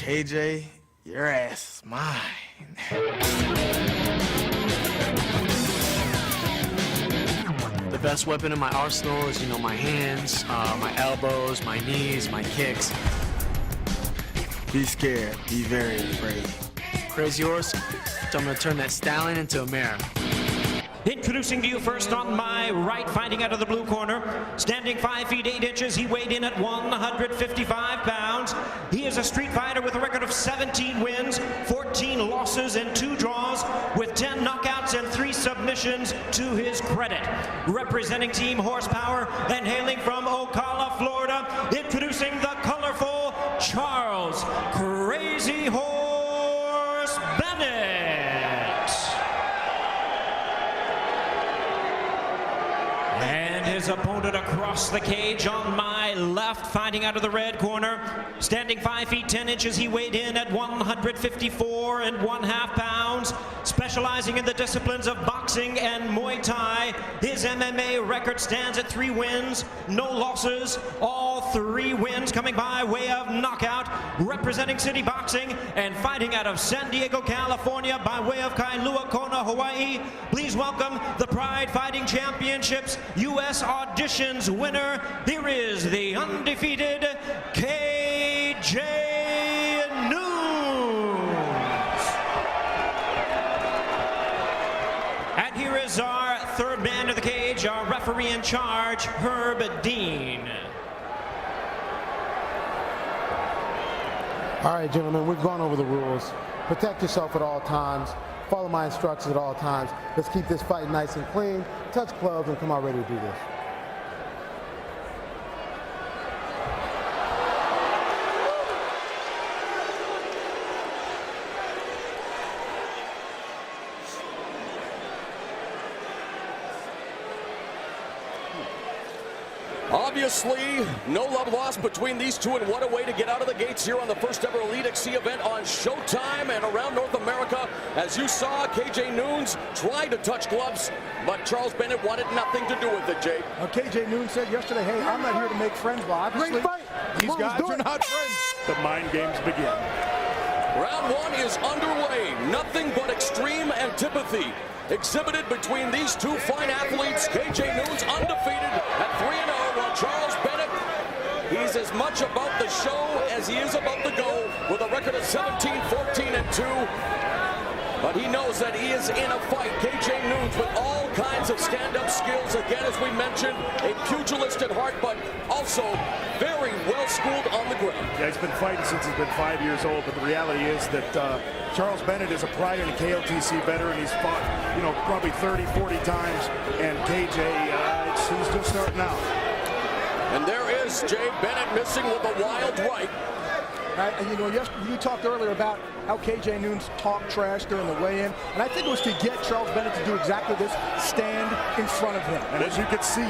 KJ, your ass is mine. The best weapon in my arsenal is, my hands, my elbows, my knees, my kicks. Be scared. Be very afraid. Crazy horse, I'm gonna turn that stallion into a mare. Introducing to you first on my right, fighting out of the blue corner, standing 5 feet 8 inches, he weighed in at 155 pounds. He is a street fighter with a record of 17 wins, 14 losses, and 2 draws, with 10 knockouts and 3 submissions to his credit. Representing Team Horsepower and hailing from Ocala, Florida, introducing the colorful Charles Crazy Horse Bennett. And his opponent across the cage on my left, fighting out of the red corner, standing 5 feet 10 inches, he weighed in at 154 1/2 pounds, specializing in the disciplines of boxing and Muay Thai. His MMA record stands at 3 wins, no losses, all 3 wins coming by way of knockout. Representing City Boxing and fighting out of San Diego, California by way of Kailua Kona, Hawaii, please welcome the Pride Fighting Championships U.S. Auditions winner. Here is the undefeated KJ Nunes. And here is our third man of the cage, our referee in charge, Herb Dean. All right, gentlemen, we've gone over the rules. Protect yourself at all times. Follow my instructions at all times. Let's keep this fight nice and clean. Touch gloves and come out ready to do this. Obviously, no love lost between these two, and what a way to get out of the gates here on the first ever Elite XC event on Showtime and around North America. As you saw, KJ Nunes tried to touch gloves, but Charles Bennett wanted nothing to do with it, Jake. KJ Nunes said yesterday, hey, I'm not here to make friends, but obviously these guys are not friends. The mind games begin. Round 1 is underway. Nothing but extreme antipathy exhibited between these two fine athletes. KJ Nunes undefeated at 3-0, while Charles Bennett, he's as much about the show as he is about the go, with a record of 17, 14, and 2. But he knows that he is in a fight. KJ Nunes with all kinds of stand-up skills. Again, as we mentioned, a pugilist at heart, but also very well schooled on the ground. Yeah, he's been fighting since he's been 5 years old, but the reality is that Charles Bennett is a prior to KOTC veteran. He's fought, probably 30, 40 times, and KJ, he's just starting out. And there is Jay Bennett missing with a wild right. You talked earlier about how KJ Nunes talked trash during the weigh-in, and I think it was to get Charles Bennett to do exactly this, stand in front of him. And as you can see,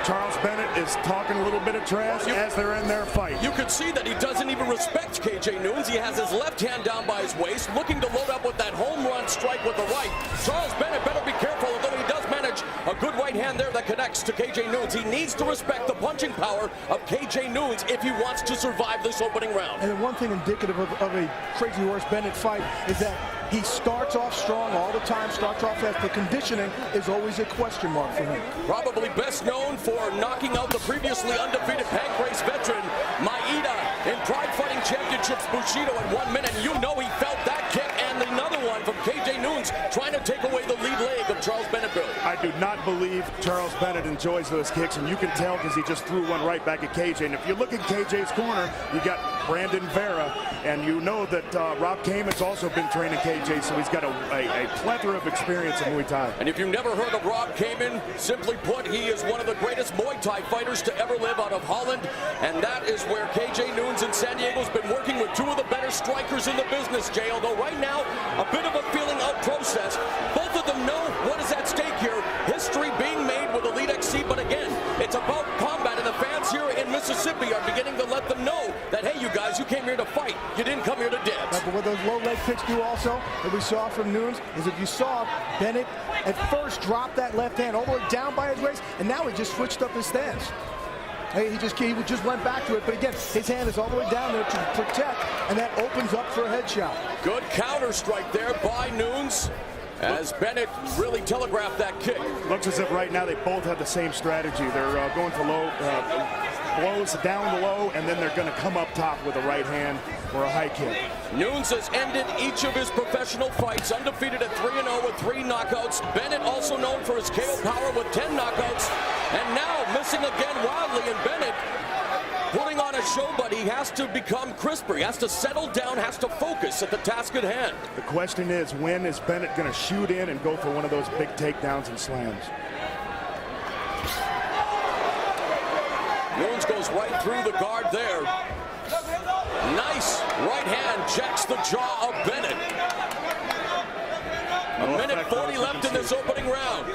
Charles Bennett is talking a little bit of trash as they're in their fight. You can see that he doesn't even respect KJ Nunes. He has his left hand down by his waist, looking to load up with that home run strike with the right. Charles Bennett better be careful, although he does manage a good right hand there that connects to KJ Nunes. He needs to respect the punching power of KJ Nunes if he wants to survive this opening round. And then one thing indicative of a Crazy Horse Bennett fight is that he starts off strong all the time, starts off fast. The conditioning is always a question mark for him. Probably best known for knocking out the previously undefeated Pancrase veteran, Maeda, in Pride Fighting Championships Bushido in 1 minute. You know he felt that kick, and another one from KJ Nunes trying to take away the lead leg of Charles Bennett, Bill. I do not believe Charles Bennett enjoys those kicks, and you can tell because he just threw one right back at KJ. And if you look at KJ's corner, you got Brandon Vera, and you know that Rob Kamen's also been training KJ, so he's got a plethora of experience in Muay Thai. And if you've never heard of Rob Kamen, simply put, he is one of the greatest Muay Thai fighters to ever live out of Holland, and that is where KJ Nunes in San Diego's been working with 2 of the better strikers in the business, Jay. Although right now, a bit of a feeling out process. Both of them know what is at stake here. History being made with Elite XC, but again, it's about combat, and the fans here in Mississippi are beginning to let them know that, hey, you guys, you came here to fight. You didn't come here to dance. But what those low leg kicks do also, that we saw from Nunes, is if you saw Bennett at first drop that left hand all the way down by his waist, and now he just switched up his stance. He just went back to it, but again, his hand is all the way down there to protect, and that opens up for a head shot. Good counter strike there by Nunes, as Bennett really telegraphed that kick. Looks as if right now they both have the same strategy. They're going for low blows down the low, and then they're going to come up top with a right hand or a high kick. Nunes has ended each of his professional fights, undefeated at 3-0 with 3 knockouts. Bennett also known for his KO power with 10 knockouts, and now missing again wildly. And Bennett putting on a show, but he has to become crisper. He has to settle down, has to focus at the task at hand. The question is, when is Bennett going to shoot in and go for one of those big takedowns and slams? Nunes goes right through the guard there. Nice right hand jacks the jaw of Bennett. A minute 40 left in this opening round.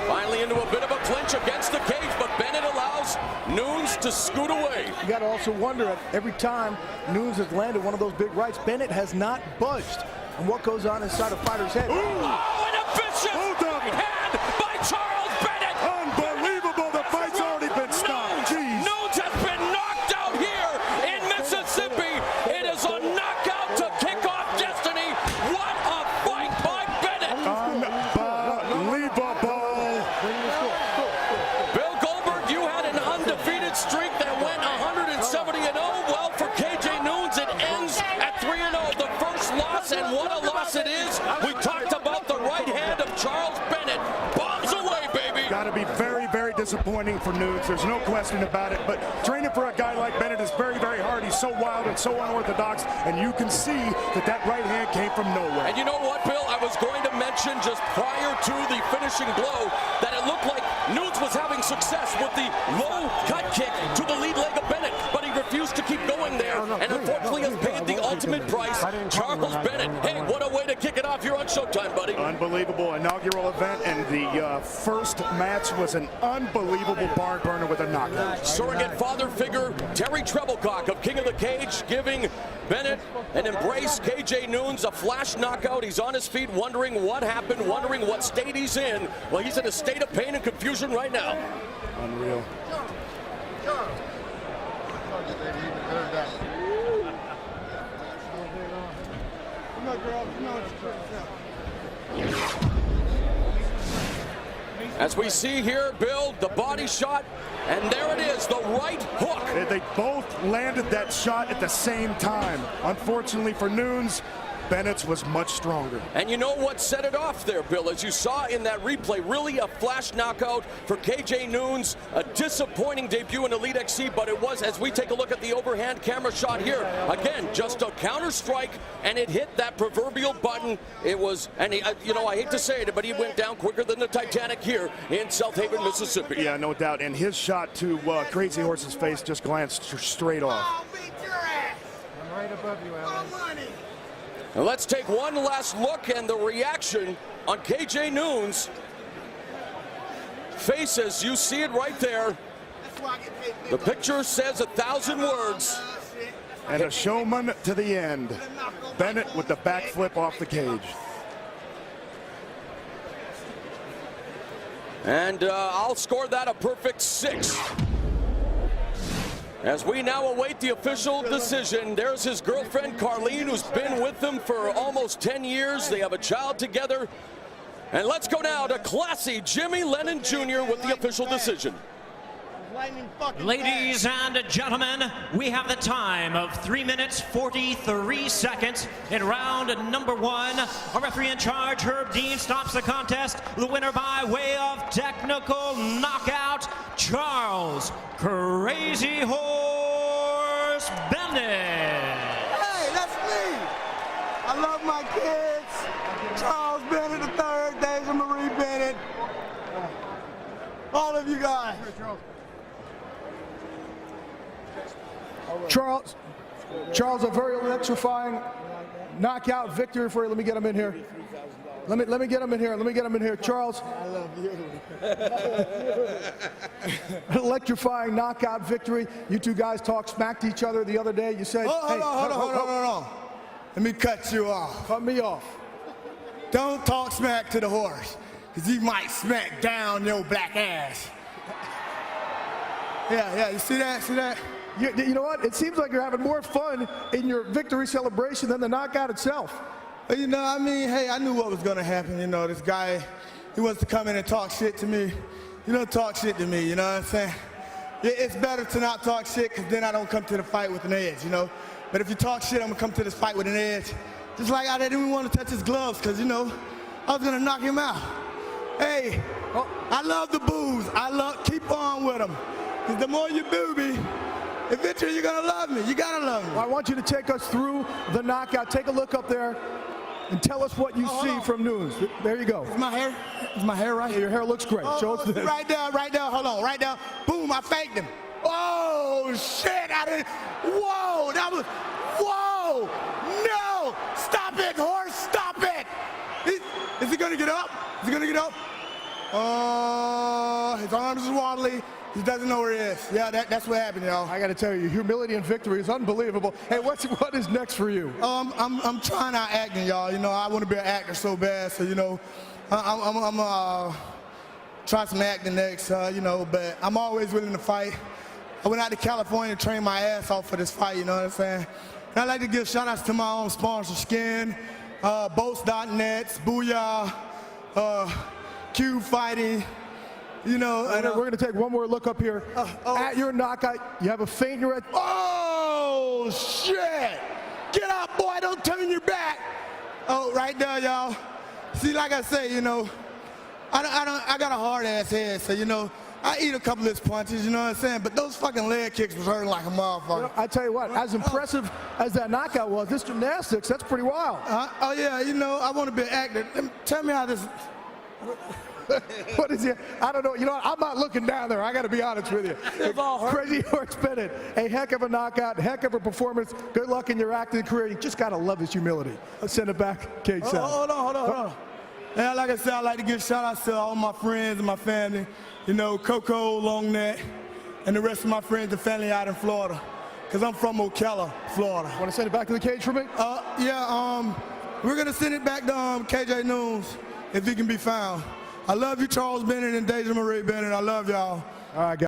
Finally into a bit of a clinch against the cage, but Bennett allows Nunes to scoot away. You got to also wonder, at every time Nunes has landed one of those big rights, Bennett has not budged. And what goes on inside a fighter's head? Ooh. Oh, an vicious right hand by Charles Bennett. Unbelievable, the fight's already been stopped. Jeez. Nunes has been knocked out here in Mississippi. It is a knockout to kick off destiny. What a fight by Bennett. Unbelievable. Bill Goldberg, you had an undefeated streak that went 170-0. Well, for KJ Nunes, it ends at 3-0. The first loss, and what a loss it is. We talked about the right hand of Charles Bennett. Bombs away, baby. Got to be very, very disappointing for Nunes. There's no question about it. But training for a guy like Bennett is very, very hard. He's so wild and so unorthodox, and you can see that that right hand came from nowhere. And you know what, Bill? I was going to mention just prior to the finishing blow that it looked like Nunes was having success with the low cut kick to the lead leg of Bennett, but he refused to keep going there, and unfortunately has paid the ultimate price. Charles Bennett, hey, what a way to kick it off here on Showtime, buddy. Unbelievable inaugural event, and the first match was an unbelievable barn burner with a knockout. Surrogate father figure Terry Treblecock of King of the Cage giving Bennett an embrace. KJ Nunes, a flash knockout. He's on his feet wondering what happened, wondering what state he's in. Well, he's in a state of pain and confusion right now. Unreal. As we see here, Bill, the body shot, and there it is, the right hook. They both landed that shot at the same time. Unfortunately for Nunes, Bennett's was much stronger. And you know what set it off there, Bill? As you saw in that replay, really a flash knockout for KJ Nunes. A disappointing debut in Elite XC, but it was, as we take a look at the overhand camera shot here, again, just a counter strike, and it hit that proverbial button. It was, and he, you know, I hate to say it, but he went down quicker than the Titanic here in South Haven, Mississippi. Yeah, no doubt. And his shot to Crazy Horse's face just glanced straight off. I'll beat your ass. I'm right above you, Alan. Money. And let's take one last look and the reaction on KJ Nunes' face as you see it right there. The picture says 1,000 words. And a showman to the end. Bennett with the backflip off the cage. And I'll score that a perfect 6. As we now await the official decision, there's his girlfriend, Carlene, who's been with him for almost 10 years. They have a child together. And let's go now to classy Jimmy Lennon Jr. with the official decision. Ladies and gentlemen, we have the time of 3 minutes 43 seconds in round number 1. Our referee in charge, Herb Dean, stops the contest. The winner by way of technical knockout, Charles Crazy Horse Bennett. Hey, that's me. I love my kids. Charles Bennett III, Deja Marie Bennett. All of you guys. Charles, a very electrifying knockout victory for you. Let me get him in here. Let me get him in here. Let me get him in here. Charles. I love you. Electrifying knockout victory. You two guys talked smack to each other the other day. You said, Hold on. Let me cut you off. Cut me off. Don't talk smack to the horse. because he might smack down your black ass. Yeah, you see that? See that? You know what? It seems like you're having more fun in your victory celebration than the knockout itself. You know, I mean, hey, I knew what was going to happen. You know, this guy, he wants to come in and talk shit to me. You know, talk shit to me, you know what I'm saying? It's better to not talk shit, because then I don't come to the fight with an edge, you know? But if you talk shit, I'm going to come to this fight with an edge. Just like I didn't even want to touch his gloves, because, you know, I was going to knock him out. Hey, I love the boos. Keep on with them. Because the more you boo me, eventually you're going to love me. You got to love me. Well, I want you to take us through the knockout. Take a look up there and tell us what you see from Nunes. There you go. Is my hair right? Yeah, your hair looks great. Show us this. Right there, hold on, right there. Boom, I faked him. Oh, shit, whoa, whoa, no, stop it, horse, stop it. Is he gonna get up? Is he gonna get up? Oh, his arms is wobbly. He doesn't know where he is. Yeah, that's what happened, y'all. I got to tell you, humility and victory is unbelievable. Hey, what is next for you? I'm trying out acting, y'all. You know, I want to be an actor so bad, so, you know, I'm try some acting next, you know, but I'm always willing to fight. I went out to California to train my ass off for this fight, you know what I'm saying? And I'd like to give shout outs to my own sponsor, Skin, Boats.net, Booyah, Q Fighting. You know, we're going to take one more look up here. At your knockout, you have a feint in your head. Oh, shit! Get up, boy, don't turn your back. Oh, right there, y'all. See, like I say, you know, I got a hard-ass head, so, you know, I eat a couple of his punches, you know what I'm saying? But those fucking leg kicks was hurting like a motherfucker. You know, I tell you what, as impressive as that knockout was, this gymnastics, that's pretty wild. Oh, yeah, you know, I want to be an actor. Tell me how this... What is it? I don't know. You know what? I'm not looking down there. I got to be honest with you. Krazy Horse Bennett, a heck of a knockout, heck of a performance. Good luck in your acting career. You just got to love his humility. Let's send it back, Cage Sound. Hold on. Yeah, like I said, I like to give shout outs to all my friends and my family. You know, Coco, Longneck, and the rest of my friends and family out in Florida. Because I'm from Ocala, Florida. Want to send it back to the cage for me? Yeah, we're going to send it back to KJ Nunes if he can be found. I love you, Charles Bennett and Deja Marie Bennett. I love y'all. All right, guys.